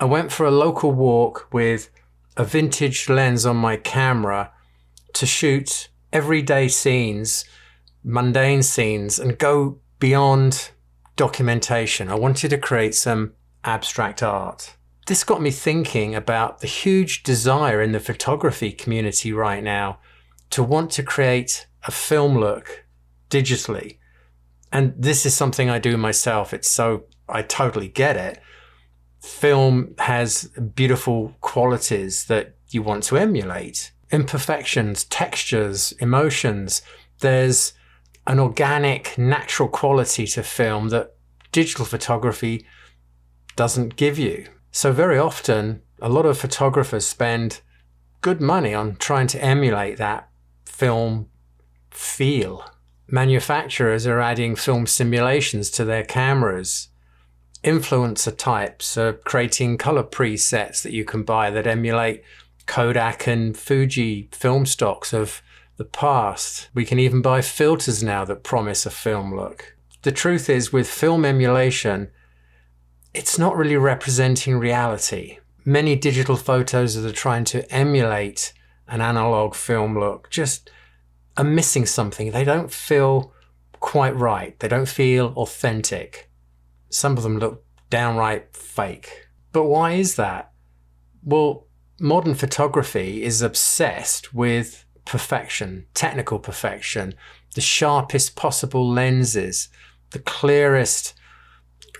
I went for a local walk with a vintage lens on my camera to shoot everyday scenes, mundane scenes, and go beyond documentation. I wanted to create some abstract art. This got me thinking about the huge desire in the photography community right now to want to create a film look digitally. And this is something I do myself. I totally get it. Film has beautiful qualities that you want to emulate. Imperfections, textures, emotions. There's an organic, natural quality to film that digital photography doesn't give you. So very often, a lot of photographers spend good money on trying to emulate that film feel. Manufacturers are adding film simulations to their cameras. Influencer types are creating color presets that you can buy that emulate Kodak and Fuji film stocks of the past. We can even buy filters now that promise a film look. The truth is, with film emulation, it's not really representing reality. Many digital photos that are trying to emulate an analog film look just are missing something. They don't feel quite right. They don't feel authentic. Some of them look downright fake. But why is that? Well, modern photography is obsessed with perfection, technical perfection, the sharpest possible lenses, the clearest,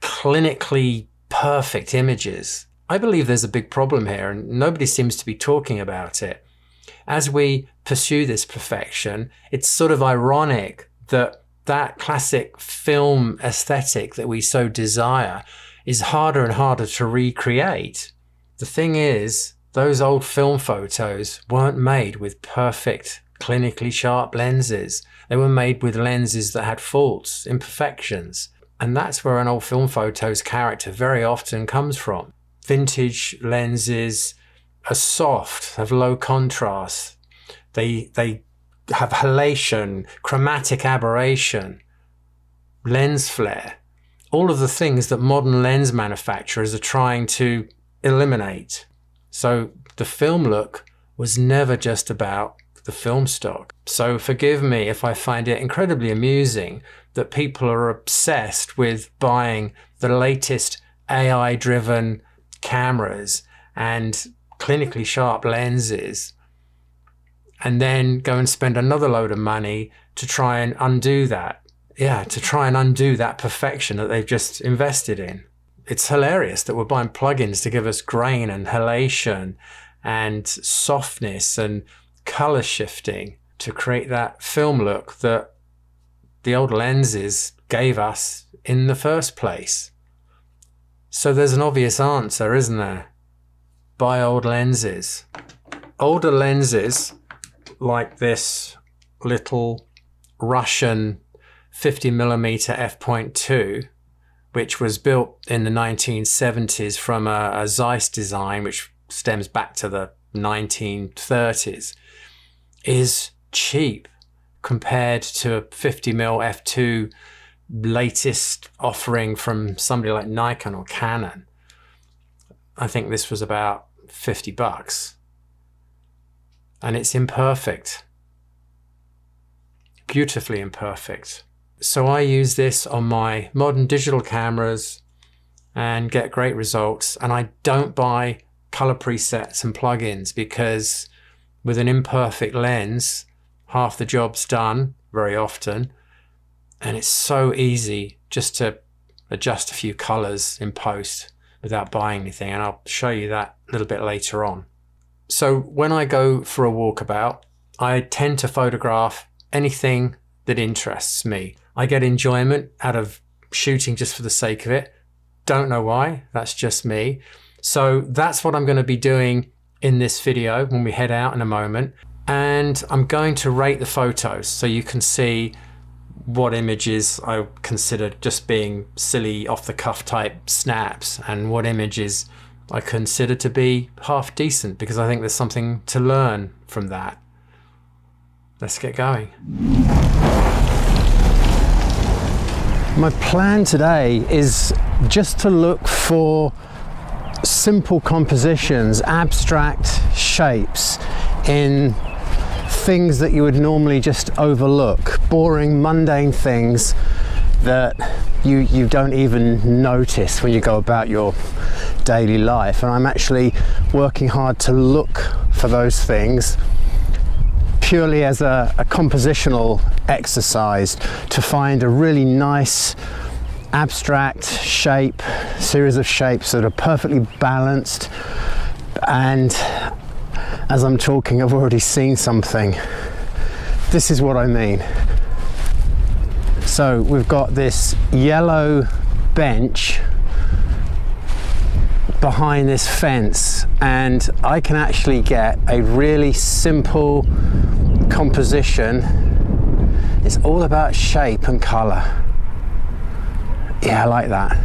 clinically perfect images. I believe there's a big problem here, and nobody seems to be talking about it. As we pursue this perfection, it's sort of ironic that that classic film aesthetic that we so desire is harder and harder to recreate. The thing is, those old film photos weren't made with perfect, clinically sharp lenses. They were made with lenses that had faults, imperfections. And that's where an old film photo's character very often comes from. Vintage lenses are soft, have low contrast. They have halation, chromatic aberration, lens flare, all of the things that modern lens manufacturers are trying to eliminate. So the film look was never just about the film stock. So forgive me if I find it incredibly amusing that people are obsessed with buying the latest AI-driven cameras and clinically sharp lenses, and then go and spend another load of money to try and undo that. Yeah, to try and undo that perfection that they've just invested in. It's hilarious that we're buying plugins to give us grain and halation and softness and color shifting to create that film look that the old lenses gave us in the first place. So there's an obvious answer, isn't there? Buy old lenses. Older lenses like this little Russian 50mm f.2, which was built in the 1970s from a Zeiss design, which stems back to the 1930s, is cheap compared to a 50mm f2 latest offering from somebody like Nikon or Canon. I think this was about $50. And it's imperfect. Beautifully imperfect. So I use this on my modern digital cameras and get great results. And I don't buy color presets and plugins because with an imperfect lens, half the job's done very often. And it's so easy just to adjust a few colors in post without buying anything. And I'll show you that a little bit later on. So when I go for a walkabout, I tend to photograph anything that interests me. I get enjoyment out of shooting just for the sake of it. Don't know why, that's just me. So that's what I'm going to be doing in this video when we head out in a moment. And I'm going to rate the photos so you can see what images I consider just being silly off-the-cuff type snaps and what images I consider to be half decent, because I think there's something to learn from that. Let's get going. My plan today is just to look for simple compositions, abstract shapes in things that you would normally just overlook, boring, mundane things that you don't even notice when you go about your daily life. And I'm actually working hard to look for those things purely as a compositional exercise, to find a really nice abstract shape, series of shapes that are perfectly balanced. And as I'm talking, I've already seen something. This is what I mean. So we've got this yellow bench behind this fence, and I can actually get a really simple composition. It's all about shape and color. Yeah, I like that.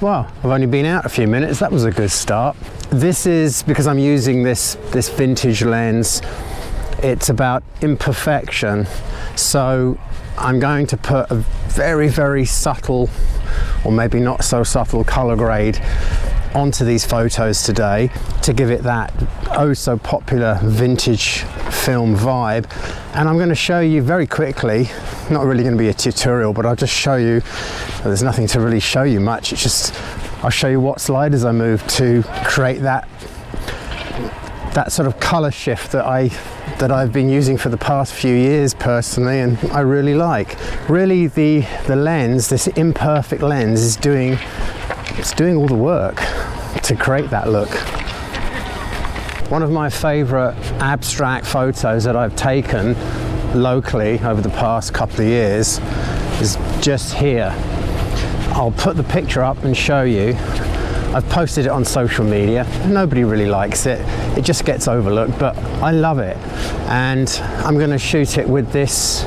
Well, I've only been out a few minutes. That was a good start. This is because I'm using this vintage lens. It's about imperfection. So I'm going to put a very, very subtle, or maybe not so subtle, color grade onto these photos today to give it that oh so popular vintage film vibe. And I'm going to show you very quickly, not really going to be a tutorial, but I'll just show you, well, there's nothing to really show you much, it's just I'll show you what sliders I moved to create that sort of color shift that I've been using for the past few years personally, and I really like. Really the lens, this imperfect lens, is doing all the work to create that look. One of my favorite abstract photos that I've taken locally over the past couple of years is just here. I'll put the picture up and show you. I've posted it on social media. Nobody really likes it. It just gets overlooked, but I love it. And I'm going to shoot it with this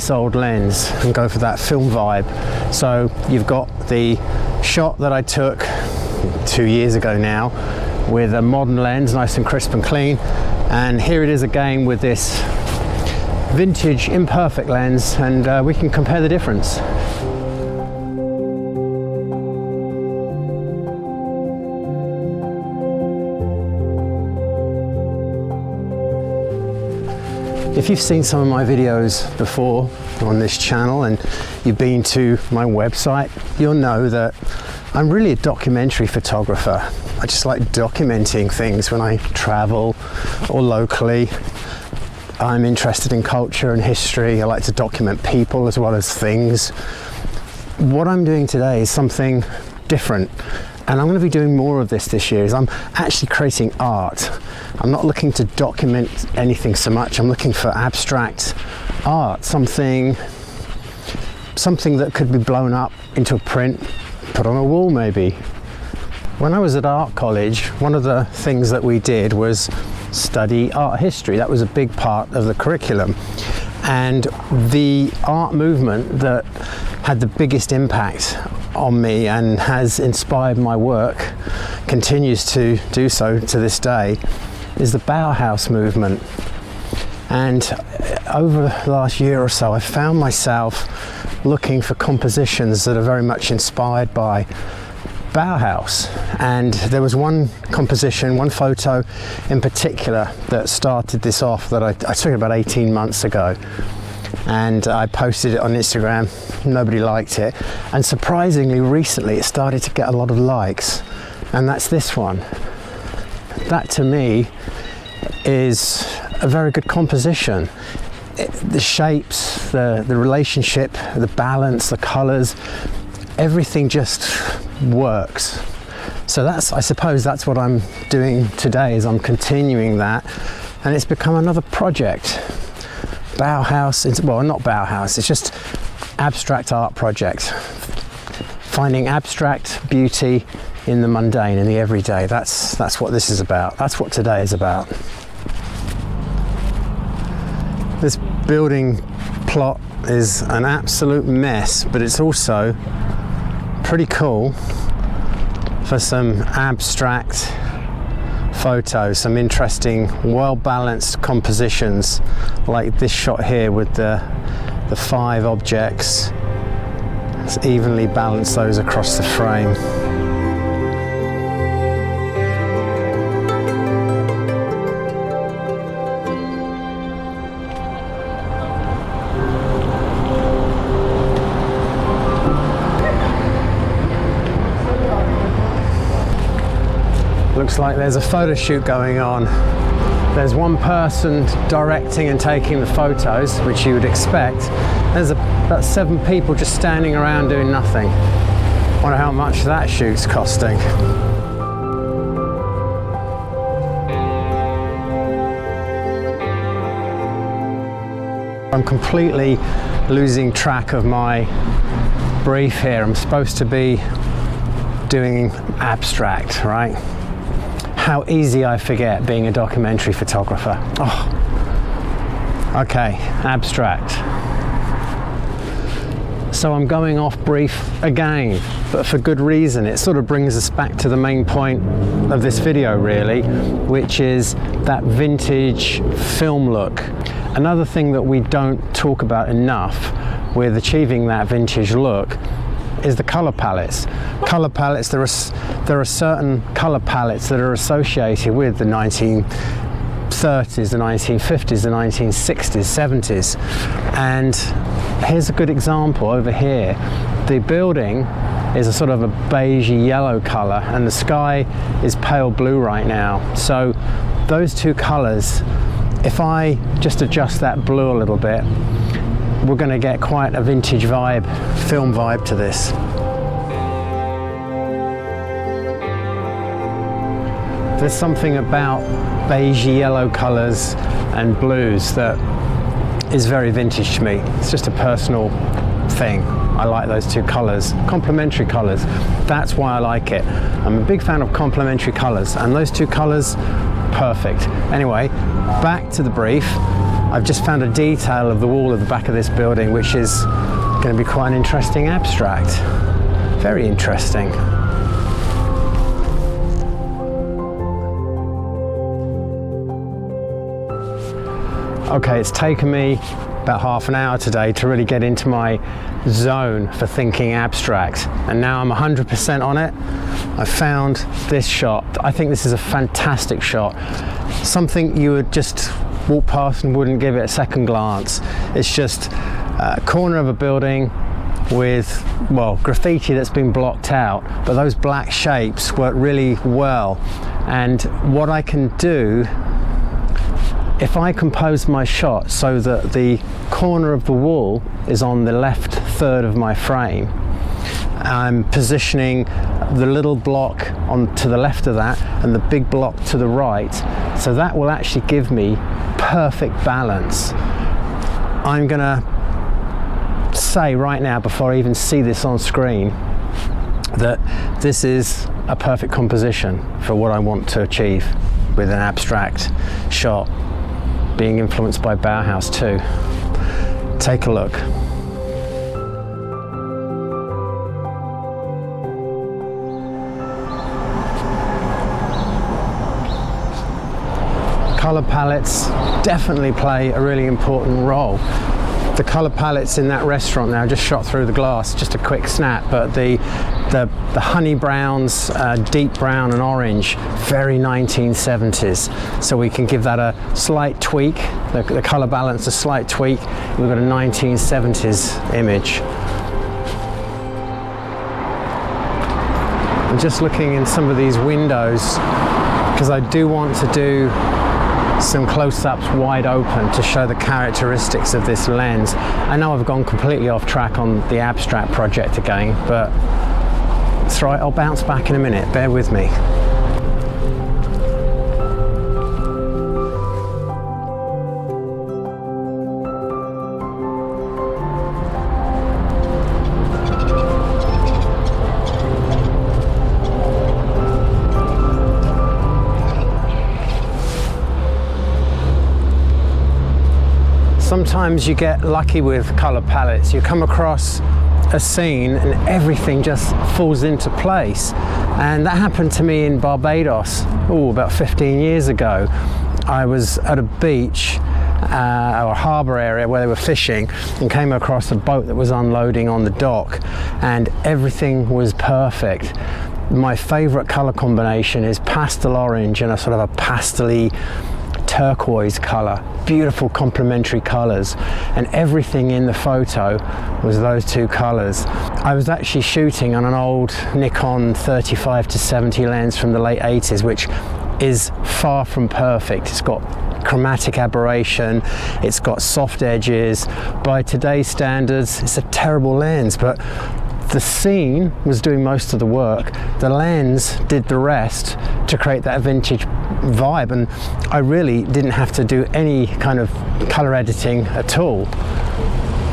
old lens and go for that film vibe. So you've got the shot that I took 2 years ago now with a modern lens, nice and crisp and clean. And here it is again with this vintage imperfect lens, and we can compare the difference. If you've seen some of my videos before on this channel and you've been to my website, you'll know that I'm really a documentary photographer. I just like documenting things when I travel or locally. I'm interested in culture and history. I like to document people as well as things. What I'm doing today is something different, and I'm going to be doing more of this year. Is I'm actually creating art. I'm not looking to document anything so much. I'm looking for abstract art, something that could be blown up into a print, put on a wall maybe. When I was at art college, one of the things that we did was study art history. That was a big part of the curriculum. And the art movement that had the biggest impact on me and has inspired my work, continues to do so to this day, is the Bauhaus movement. And over the last year or so, I found myself looking for compositions that are very much inspired by Bauhaus. And there was one composition, one photo in particular that started this off that I took about 18 months ago. And I posted it on Instagram. Nobody liked it. And surprisingly, recently, it started to get a lot of likes. And that's this one. That to me is a very good composition. The shapes, the relationship, the balance, the colors, everything just works. So I suppose that's what I'm doing today, is I'm continuing that, and it's become another project. Bauhaus, well, not Bauhaus, it's just abstract art project. Finding abstract beauty in the mundane, in the everyday. That's what this is about. That's what today is about. This building plot is an absolute mess, but it's also pretty cool for some abstract photos, some interesting, well-balanced compositions like this shot here with the 5 objects Let's evenly balance those across the frame. Looks like there's a photo shoot going on. There's one person directing and taking the photos, which you would expect. There's about 7 people just standing around doing nothing. Wonder how much that shoot's costing. I'm completely losing track of my brief here. I'm supposed to be doing abstract, right? How easy I forget being a documentary photographer. Oh, okay, abstract. So I'm going off brief again, but for good reason. It sort of brings us back to the main point of this video really, which is that vintage film look. Another thing that we don't talk about enough with achieving that vintage look is the color palettes. Color palettes, there are certain color palettes that are associated with the 1930s, the 1950s, the 1960s, 70s. And here's a good example over here. The building is a sort of a beigey yellow color and the sky is pale blue right now. So those two colors, if I just adjust that blue a little bit, we're going to get quite a vintage vibe, film vibe to this. There's something about beigey yellow colours and blues that is very vintage to me. It's just a personal thing. I like those two colours, complementary colours. That's why I like it. I'm a big fan of complementary colours, and those two colours, perfect. Anyway, back to the brief. I've just found a detail of the wall at the back of this building, which is going to be quite an interesting abstract. Very interesting. Okay, it's taken me about half an hour today to really get into my zone for thinking abstract, and now I'm 100% on it. I found this shot. I think this is a fantastic shot. Something you would just walk past and wouldn't give it a second glance. It's just a corner of a building with, well, graffiti that's been blocked out, but those black shapes work really well. And what I can do, if I compose my shot so that the corner of the wall is on the left third of my frame, I'm positioning the little block on to the left of that and the big block to the right, so that will actually give me perfect balance. I'm gonna say right now, before I even see this on screen, that this is a perfect composition for what I want to achieve with an abstract shot, being influenced by Bauhaus too. Take a look. Color palettes definitely play a really important role. The color palettes in that restaurant now, just shot through the glass, just a quick snap, but the honey browns, deep brown and orange, very 1970s. So we can give that a slight tweak, the color balance a slight tweak. We've got a 1970s image. I'm just looking in some of these windows because I do want to do some close-ups wide open to show the characteristics of this lens. I know I've gone completely off track on the abstract project again, but it's right, I'll bounce back in a minute, bear with me. Sometimes you get lucky with color palettes. You come across a scene and everything just falls into place. And that happened to me in Barbados, about 15 years ago. I was at a beach or harbour area where they were fishing, and came across a boat that was unloading on the dock, and everything was perfect. My favourite colour combination is pastel orange and a sort of a pastel-y turquoise colour. Beautiful complementary colours, and everything in the photo was those two colours. I was actually shooting on an old Nikon 35-70 lens from the late 80s, which is far from perfect. It's got chromatic aberration, it's got soft edges. By today's standards, it's a terrible lens, but the scene was doing most of the work. The lens did the rest to create that vintage vibe, and I really didn't have to do any kind of color editing at all.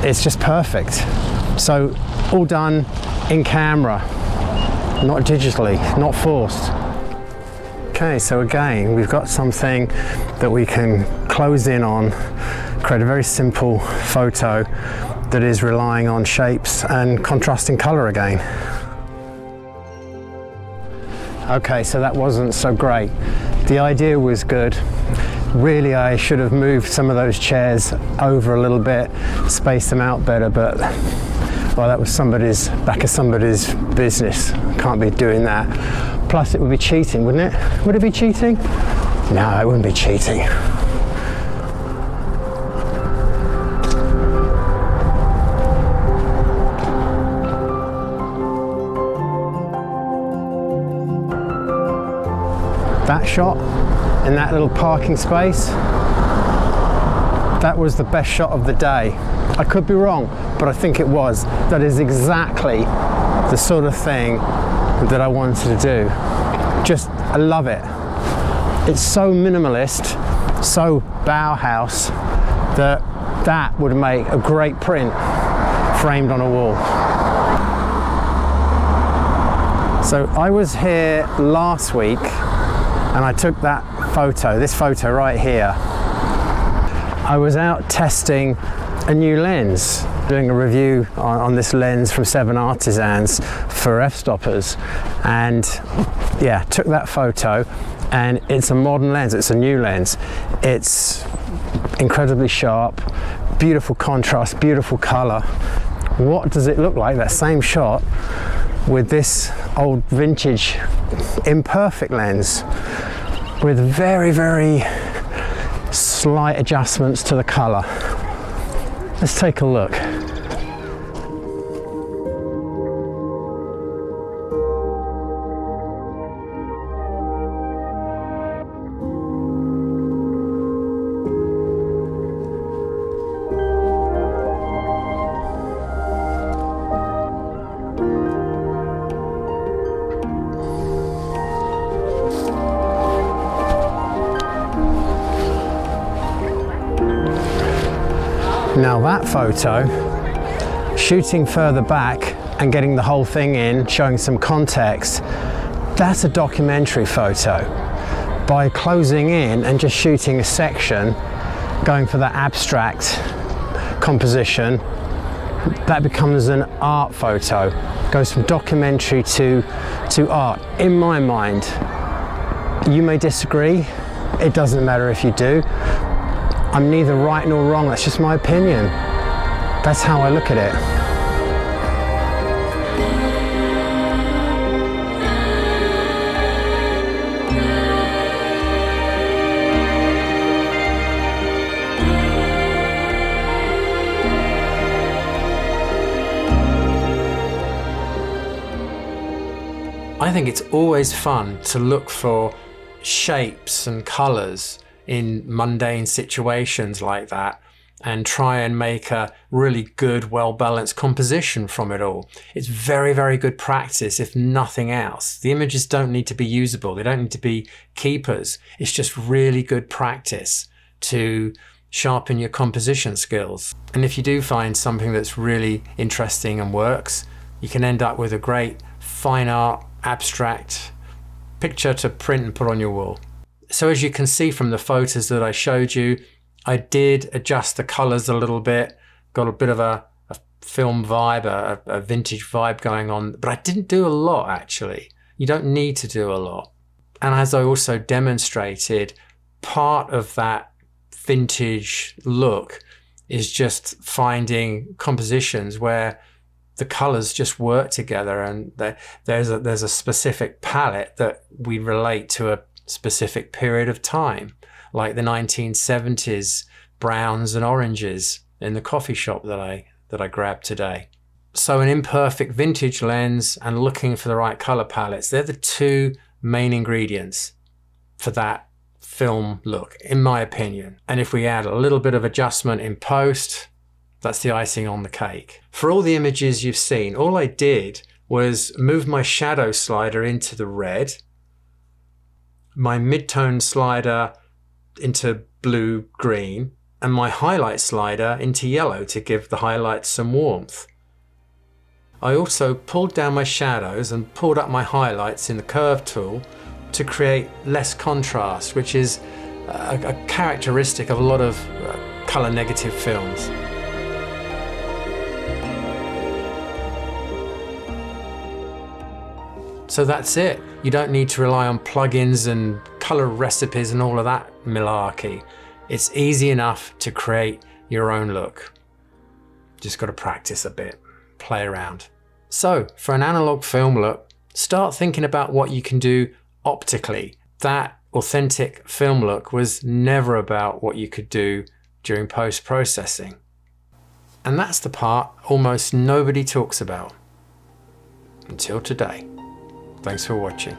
It's just perfect. So all done in camera, not digitally, not forced. Okay, so again, we've got something that we can close in on, create a very simple photo that is relying on shapes and contrasting color again. Okay, so that wasn't so great. The idea was good. Really, I should have moved some of those chairs over a little bit, spaced them out better, but well, that was back of somebody's business. Can't be doing that. Plus, it would be cheating, wouldn't it? Would it be cheating? No, it wouldn't be cheating. That shot in that little parking space, that was the best shot of the day. I could be wrong, but I think it was. That is exactly the sort of thing that I wanted to do. I love it. It's so minimalist, so Bauhaus, that would make a great print framed on a wall. So I was here last week and I took that photo, this photo right here. I was out testing a new lens, doing a review on this lens from Seven Artisans for f-stoppers, and yeah, took that photo, and it's a modern lens, it's a new lens. It's incredibly sharp, beautiful contrast, beautiful color. What does it look like, that same shot, with this old vintage imperfect lens with very, very slight adjustments to the color? Let's take a look. Now that photo, shooting further back and getting the whole thing in, showing some context, that's a documentary photo. By closing in and just shooting a section, going for that abstract composition, that becomes an art photo. Goes from documentary to art. In my mind, you may disagree, it doesn't matter if you do. I'm neither right nor wrong, that's just my opinion. That's how I look at it. I think it's always fun to look for shapes and colours in mundane situations like that and try and make a really good, well-balanced composition from it all. It's very, very good practice, if nothing else. The images don't need to be usable. They don't need to be keepers. It's just really good practice to sharpen your composition skills. And if you do find something that's really interesting and works, you can end up with a great fine art, abstract picture to print and put on your wall. So as you can see from the photos that I showed you, I did adjust the colors a little bit, got a bit of a film vibe, a vintage vibe going on, but I didn't do a lot actually. You don't need to do a lot. And as I also demonstrated, part of that vintage look is just finding compositions where the colors just work together, and there's a specific palette that we relate to a specific period of time, like the 1970s browns and oranges in the coffee shop that I grabbed today. So an imperfect vintage lens and looking for the right color palettes, they're the two main ingredients for that film look, in my opinion. And if we add a little bit of adjustment in post, that's the icing on the cake. For all the images you've seen, all I did was move my shadow slider into the red, my mid-tone slider into blue-green, and my highlight slider into yellow to give the highlights some warmth. I also pulled down my shadows and pulled up my highlights in the curve tool to create less contrast, which is a characteristic of a lot of color negative films. So that's it. You don't need to rely on plugins and color recipes and all of that malarkey. It's easy enough to create your own look. Just got to practice a bit, play around. So for an analog film look, start thinking about what you can do optically. That authentic film look was never about what you could do during post-processing. And that's the part almost nobody talks about. Until today. Thanks for watching.